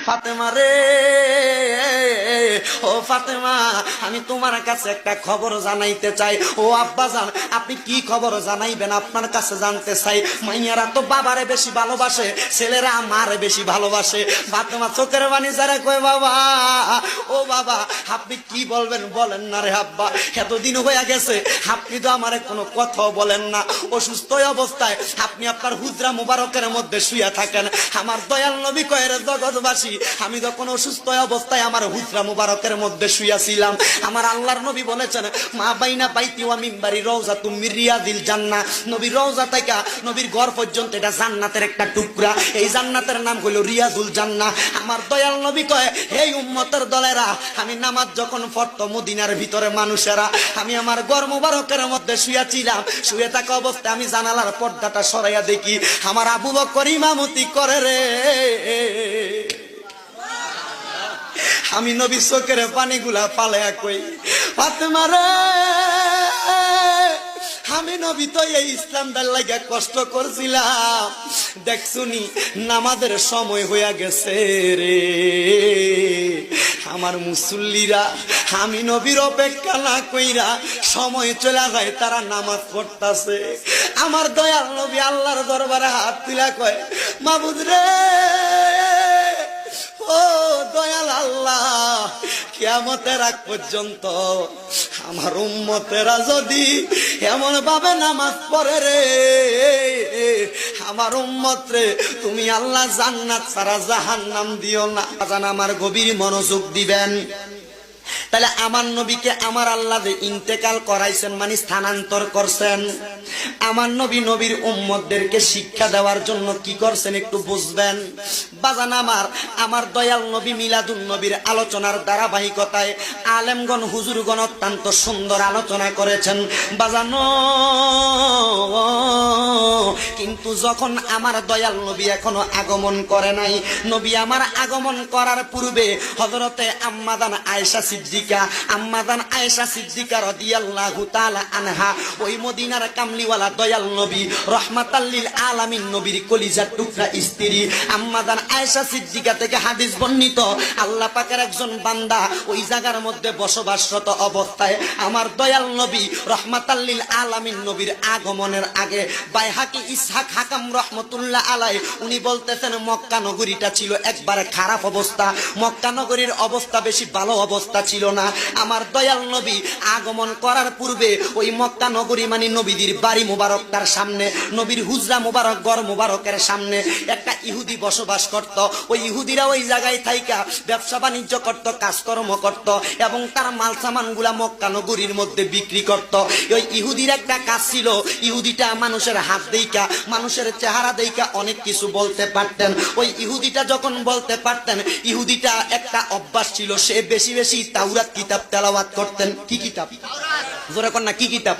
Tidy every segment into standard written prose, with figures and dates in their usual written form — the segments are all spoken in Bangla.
ফাতেমা রে, ও ফাতেমা, আমি তোমার কাছে একটা খবর জানাইতে চাই। ও আব্বাজান, আপনি কি খবর জানাইবেন? আপনার কাছে জানতে চাই। মাইয়ারা তো বাবারে বেশি ভালোবাসে, ছেলেরা মারে বেশি ভালোবাসে। ফাতেমা চোখের পানি ছেড়ে কয়, বাবা, ও বাবা, আপনি কি বলবেন বলেন না রে আব্বা। এতদিন হয়ে গেছে, আপনি তো আমার কোনো কথা বলেন না। অসুস্থ অবস্থায় আপনি আপনার হুজরা মুবারকের মধ্যে শুয়ে থাকেন। আমার দয়াল নবী কয়, রে জগৎবাসী, আমি যখন অসুস্থ অবস্থায় আমার হুজরা মুবারকের মধ্যে শুয়েছিলাম, আমার আল্লাহর নবী বলেছেন, মা বাইনা বাইতি ওয়া মিম্বারি রওজাতুম মির রিয়াদিল জান্নাহ। নবীর রওজা থেকে নবীর ঘর পর্যন্ত এটা জান্নাতের একটা টুকরা। এই জান্নাতের নাম হলো রিয়াদুল জান্নাহ। আমার দয়াল নবী কয়, এই উম্মতের দলেরা, আমি নামাজ যখন পড়তো মদিনার ভিতরে মানুষেরা, আমি আমার ঘর মুবারকের মধ্যে শুয়েছিলাম। শুয়ে থাকা অবস্থায় আমি জানালার পর্দাটা সরাইয়া দেখি আমার আবু বকর ইমামতি করে রে। আমি নবী চোখের পানিগুলা পালায়া কই, ফাতেমা রে, আমি নবী তো এই ইসলামটার লাগা কষ্ট করছিলাম, দেখছুনি নামাজের সময় হইয়া গেছে রে। আমার মুসল্লিরা আমি নবীর অপেক্ষা না কইরা সময় চলে যায়, তারা নামাজ পড়তাছে। আমার দয়াল নবী আল্লাহর দরবারে হাত তুলা কয়, মাবুদ রে, ও দয়াল আল্লাহ, কিয়ামতের আগ পর্যন্ত আমার উম্মতেরা যদি এমন ভাবে নামাজ পড়ে রে, আমার উম্মত রে, তুমি আল্লাহ জান্নাত ছাড়া জাহান্নাম দিও না। আজান আমার গভীর মনোযোগ দিবেন। তাহলে আমার নবীকে আমার আল্লাহ যে ইন্তেকাল করাইছেন, মানে স্থানান্তর করছেন, আমার নবী নবীর উম্মতদেরকে শিক্ষা দেওয়ার জন্য কি করছেন একটু বুঝবেন। বাজান আমার দয়াল নবী মিলাদুন নবীর আলোচনার ধারাবাহিকতায় আলেমগণ হুজুরগণ অত্যন্ত সুন্দর আলোচনা করেছেন বাজানো। কিন্তু যখন আমার দয়াল নবী এখনো আগমন করে নাই, নবী আমার আগমন করার পূর্বে হযরতে আম্মাদান আয়েশা সিদ্দিকা, আম্মাদান আয়েশা সিদ্দিকা রাদিয়াল্লাহু তাআলা আনহা, ওই মদিনার কামলিওয়ালা দয়াল নবী রাহমাতাল লিল আলামিন নবীর কলিজার টুকরা স্ত্রী আম্মাদান আয়েশা সিদ্দিকা থেকে হাদিস বর্ণিত, আল্লাহ পাকের একজন বান্দা ওই জায়গার মধ্যে বসবাসরত অবস্থায় আমার দয়াল নবী রাহমাতাল লিল আলামিন নবীর আগমনের আগে বাইহাকি ইসহাক হাকাম রহমতুল্লাহ আলাই উনি বলতেছেন, মক্কা নগরীটা ছিল একবারে খারাপ অবস্থা, মক্কা নগরীর অবস্থা বেশি ভালো অবস্থা ছিল না। আমার দয়াল নবী আগমন করার পূর্বে ওই মক্কা নগরী মানে নবীদের বাড়ি মুবারক, তার সামনে নবীর হুজরা মুবারক, ঘর মুবারকের সামনে একটা ইহুদি বসবাস করত। ওই ইহুদিরা ওই জায়গায় থাইকা ব্যবসা বাণিজ্য করত, কাজকর্ম করত এবং তার মাল সামান গুলা মক্কা নগরীর মধ্যে বিক্রি করত। ওই ইহুদির একটা কাজ ছিল, ইহুদিটা মানুষের হাত দেইকা, মানুষের চেহারা দেইকা অনেক কিছু বলতে পারতেন। ওই ইহুদিটা যখন বলতে পারতেন, ইহুদিটা একটা অভ্যাস ছিল, সে বেশি বেশি তাওরাত কিতাব তেলাওয়াত করতেন। কি কিতাব? জোরে কর না, কি কিতাব?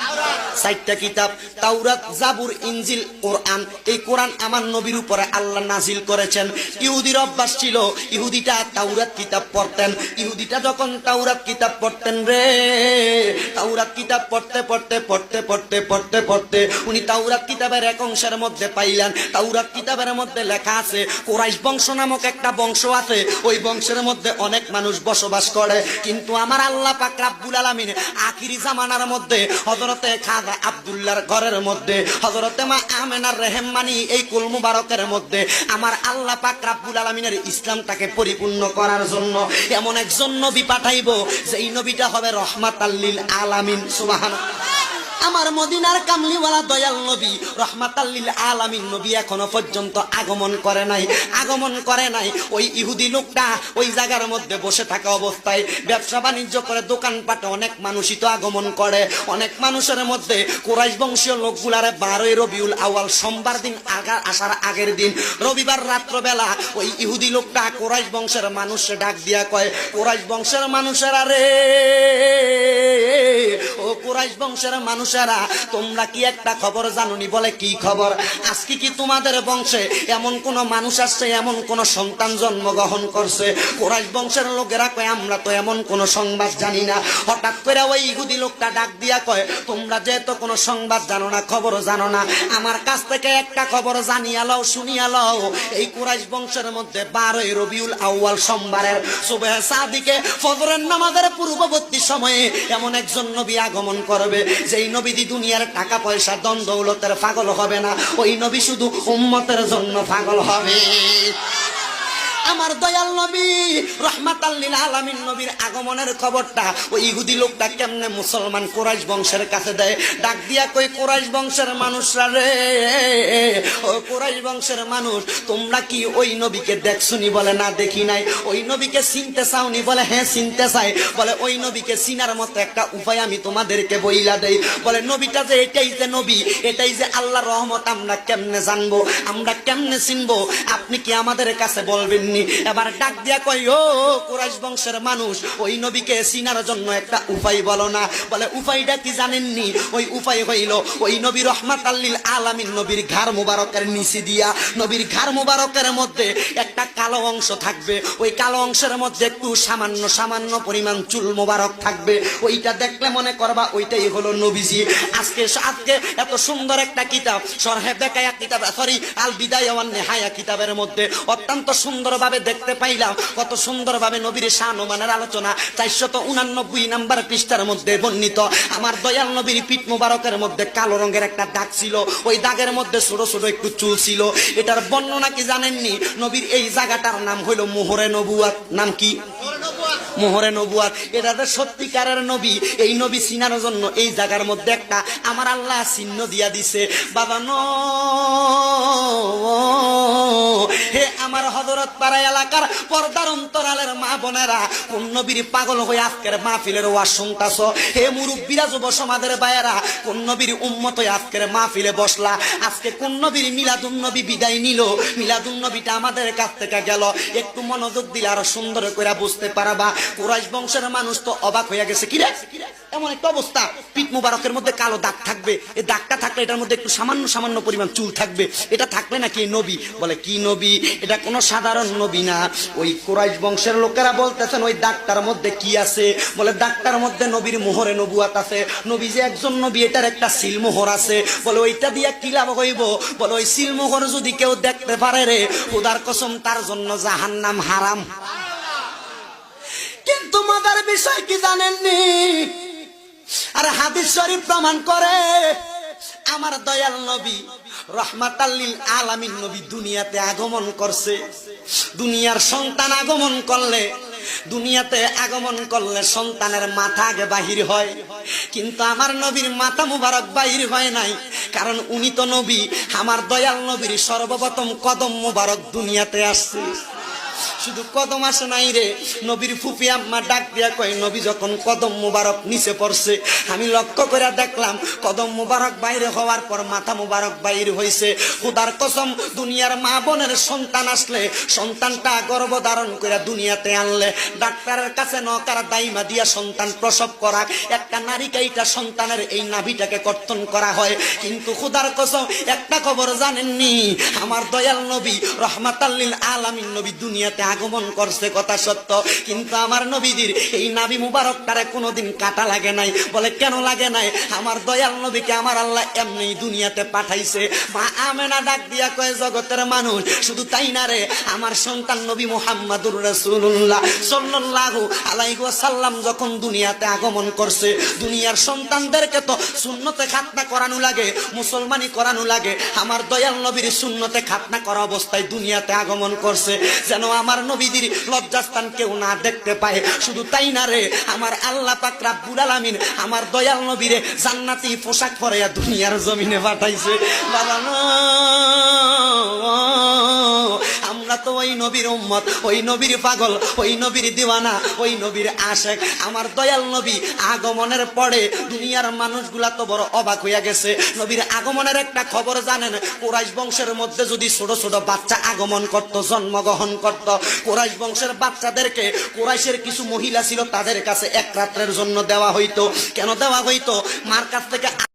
4টা কিতাব, তাওরাত, জাবুর, ইনজিল, কোরআন। এই কোরআন আমার নবীর উপরে আল্লাহ নাজিল করেছেন। ইহুদির অভ্যাস ছিল, ইহুদিটা তাওরাত কিতাব পড়তেন। ইহুদিটা যখন তাওরাত কিতাব পড়তেন রে, তাওরাত কিতাব পড়তে পড়তে পড়তে পড়তে পড়তে পড়তে উনি তাওরাত কিতাবের এক অংশের মধ্যে পাইলেন, তাওরাত কিতাবের মধ্যে লেখা আছে কুরাইশ বংশ নামক একটা বংশ আছে, ওই বংশের মধ্যে অনেক মানুষ বসবাস করে। কিন্তু আমার আল্লাহ পাক রব্বুল আলামিন আখিরি জামানার মধ্যে হযরতে খাজা আব্দুল্লাহর ঘরের মধ্যে, হযরতে মা আমেনার রেহমানি এই কুল মুবারকের মধ্যে আমার আল্লাহ পাক রব্বুল আলামিনের ইসলামটাকে পরিপূর্ণ করার জন্য এমন একজন নবী পাঠাইবো, যেই নবীটা হবে রাহমাতাল লিল আলামিন। সুবহানাল্লাহ। আমার মদিনার কামলিওয়ালা দয়াল নবী রাহমাতাল লিল আলামিন নবী এখনো পর্যন্ত আগমন করে নাই, আগমন করে নাই। ওই ইহুদি লোকটা ওই জায়গার মধ্যে বসে থাকা অবস্থায় ব্যবসা বাণিজ্য করে, দোকানপাটে অনেক মানুষই তো আগমন করে। অনেক মানুষের মধ্যে কুরাইশ বংশীয় লোকগুলারে 12ই রবিউল আউয়াল সোমবার দিন আসার আগের দিন রবিবার রাত্রবেলা ওই ইহুদি লোকটা কুরাইশ বংশের মানুষে ডাক দিয়া কয়, কুরাইশ বংশের মানুষেরা রে, ও কুরাইশ বংশের মানুষেরা তোমরা কি একটা খবর জানোনি? বলে কি খবর? আজকে কি তোমাদের বংশে এমন কোন মানুষ আসছে, এমন কোন সন্তান জন্মগ্রহণ করছে? কুরাইশ বংশের লোকেরা কয় আমরা তো এমন কোন সংবাদ জানি না। হঠাৎ করে ওই ইহুদি লোকটা ডাক দিয়া কয় তোমরা যেহেতু কোনো সংবাদ জানো না, খবর জানো না, আমার কাছ থেকে একটা খবর জানিয়া লও, শুনিয়া লও। এই কুরাইশ বংশের মধ্যে 12 রবিউল আউয়াল সোমবারের সুবহে সাদিকে ফজরের নামাজের পূর্ববর্তী সময়ে এমন একজন নবী আগমন করবে, যেই নবী দুনিয়ার টাকা পয়সা ধন দৌলতের পাগল হবে না, ওই নবী শুধু উম্মতের জন্য পাগল হবে। আমার দয়াল নবী রাহমাতাল লিল আলামিন নবীর আগমনের খবরটা ওই ইহুদি লোকটা কেমনে মুসলমান কুরাইশ বংশের কাছে দেয়? ডাক দিয়া কই কুরাইশ বংশের মানুষরা রে, ও কুরাইশ বংশের মানুষ, তোমরা কি ওই নবীকে দেখছনি? বলে না দেখি নাই। ওই নবীকে চিনতে চাওনি? বলে হ্যাঁ চিনতে চাই। বলে ওই নবীকে চিনার মতো একটা উপায় আমি তোমাদেরকে বইলা দেই। বলে নবীটা যে এটাই যে নবী, এটাই যে আল্লাহর রহমত, আমরা কেমনে জানবো, আমরা কেমনে চিনবো? আপনি কি আমাদের কাছে বলবেন? এবার ডাক দিয়া কই ও কুরাইশ বংশের মানুষ, ওই নবীকে চিনার জন্য একটা উপায় বলো না। বলে উপায়টা কি জানেননি? ওই উপায় হইল ওই নবী রাহমাতাল লিল আলামিন নবীর ঘাড় মুবারকের নিচে দিয়া, নবীর ঘাড় মুবারকের মধ্যে একটা কালো অংশ থাকবে, ওই কালো অংশের মধ্যে একটু সামান্য সামান্য পরিমাণ চুল মুবারক থাকবে। ওইটা দেখলে মনে করবা ওইটাই হলো নবীজি। আজকে এত সুন্দর একটা কিতাব শরহে বেকায়া কিতাব, সরি আল বিদায়া ওয়ান নিহায়া কিতাবের মধ্যে অত্যন্ত সুন্দর ভাবে দেখতে পাইলাম কত সুন্দর ভাবে নবীর শান ও মানের আলোচনা 489 নাম্বার পৃষ্ঠার মধ্যে বর্ণিত। আমার দয়াল নবীর পিঠ মুবারকের মধ্যে কালো রঙের একটা দাগ ছিল, ওই দাগের মধ্যে ছোট ছোট একটু চুল ছিল। এটার বর্ণনা কি জানেননি? নবীর এই জায়গাটার নাম হইল মোহরে নবুয়াত। নাম কি? মোহরে নবুয়াত। এটা যে সত্যিকারের নবী, এই নবী চিনার জন্য এই জায়গার মধ্যে একটা আমার আল্লাহ চিহ্ন দিয়া দিছে। বাবা নো হে আমার হযরত পাড়া এলাকার পর্দার অন্তরালের মা বোনেরা, কোন নবীর পাগল হয়ে আজকের মাহফিলের ওয়াজ শুনতাছ? হে মুরব্বীরা, যুব সমাজের বায়েরা, কোন নবীর উম্মত হয়ে আজকের মাহফিলে বসলা? আজকে কোন নবীর মিলাদুন নবী বিদায় নিল, মিলাদুন নবীটা আমাদের কাছ থেকে গেল? একটু মনোযোগ দিলে আরো সুন্দর করে বুঝতে পারবা। কুরাইশ বংশের মানুষ তো অবাক হয়ে গেছে। কি রে এমন একটা অবস্থা, পিঠ মুবারকের মধ্যে কালো দাগ থাকবে, এই দাগটা থাকলে এটার মধ্যে একটু সামান্য সামান্য পরিমাণ চুল থাকবে, এটা থাকলে নাকি নবী? বলে কি নবী? এটা কোনো সাধারণ নবী না। ওই কুরাইশ বংশের লোকেরা বলতেছেন ওই দাগটার মধ্যে কি আছে? বলে দাগটার মধ্যে নবীর মোহরে নবুয়াত আছে। নবী যে একজন নবী, এটার একটা সিলমোহর আছে। বলে ওইটা দিয়ে কি লাভ হইব? বলে ওই সিলমোহর যদি কেউ দেখতে পারে রে, খোদার কসম তার জন্য জাহান্নাম হারাম। কিন্তু মজার বিষয় কি জানেননি? আর হাদিস শরীফ প্রমাণ করে আমার দয়াল নবী রাহমাতাল লিল আলামিন নবী দুনিয়াতে আগমন করছে। দুনিয়ার সন্তান আগমন করলে, দুনিয়াতে আগমন করলে সন্তানের মাথা আগে বাহির হয়, কিন্তু আমার নবীর মাথা মুবারক বাহির হয় নাই। কারণ উনি তো নবী। আমার দয়াল নবীর সর্বপ্রথম কদম মুবারক দুনিয়াতে আসছে। শুধু কদম আসে নাই রে, নবীর ফুফি আম্মা ডাক দিয়া কয় নবী যখন কদম মুবারক নিচে পড়ছে, আমি লক্ষ্য করে দেখলাম কদম মুবারক বাইরে হওয়ার পর মাথা মুবারক বাইরে হয়েছে। খোদার কসম, দুনিয়ার মা বোনের সন্তান আসলে, সন্তানটা গর্ভধারণ করে দুনিয়াতে আনলে, ডাক্তারের কাছে নকার দাইমা দিয়া সন্তান প্রসব করা, একটা নারিকাইটা সন্তানের এই নাভিটাকে কর্তন করা হয়। কিন্তু খোদার কসম একটা খবর জানেননি? আমার দয়াল নবী রাহমাতাল লিল আলামিন নবী দুনিয়াতে আগমন করছে, কথা সত্য, কিন্তু আমার নবীদের এই নাভি মুবারকটারে কোনোদিন কাটা লাগে নাই। বলে কেন লাগে নাই? আমার দয়াল নবীকে আমার আল্লাহ এমনি দুনিয়াতে পাঠাইছে। মা আমেনা ডাক দিয়া কয় জগতের মানুষ, শুধু তাই না রে, আমার সন্তান নবী মুহাম্মাদুর রাসূলুল্লাহ সাল্লাল্লাহু আলাইহি ওয়াসাল্লাম যখন দুনিয়াতে আগমন করছে, দুনিয়ার সন্তানদেরকে তো সুন্নতে খাতনা করানো লাগে, মুসলমানি করানো লাগে। আমার দয়াল নবীর সুন্নতে খাতনা করা অবস্থায় দুনিয়াতে আগমন করছে, যেন আমার নবীদের লজ্জাস্থান কেউ না দেখতে পায়। শুধু তাই না রে, আমার আল্লাহ পাক রব্বুল আলামিন আমার দয়াল নবীরে জান্নাতি পোশাক পরাইয়া দুনিয়ার জমিনে পাঠাইছে। বাবা আমরা তো ওই নবীর উম্মত, ওই নবীর পাগল, ওই নবীর দিওয়ানা, ওই নবীর আশেক। আমার দয়াল নবী আগমনের পরে দুনিয়ার মানুষগুলা তো বড় অবাক হইয়া গেছে। নবীর আগমনের একটা খবর জানেন, কুরাইশ বংশের মধ্যে যদি ছোট ছোট বাচ্চা আগমন করত, জন্মগ্রহণ করত, কুরাইশ বংশের বাচ্চাদেরকে কুরাইশের কিছু মহিলা ছিল তাদের কাছে এক রাত্রের জন্য দেওয়া হইতো। কেন দেওয়া হইতো? মার কাছ থেকে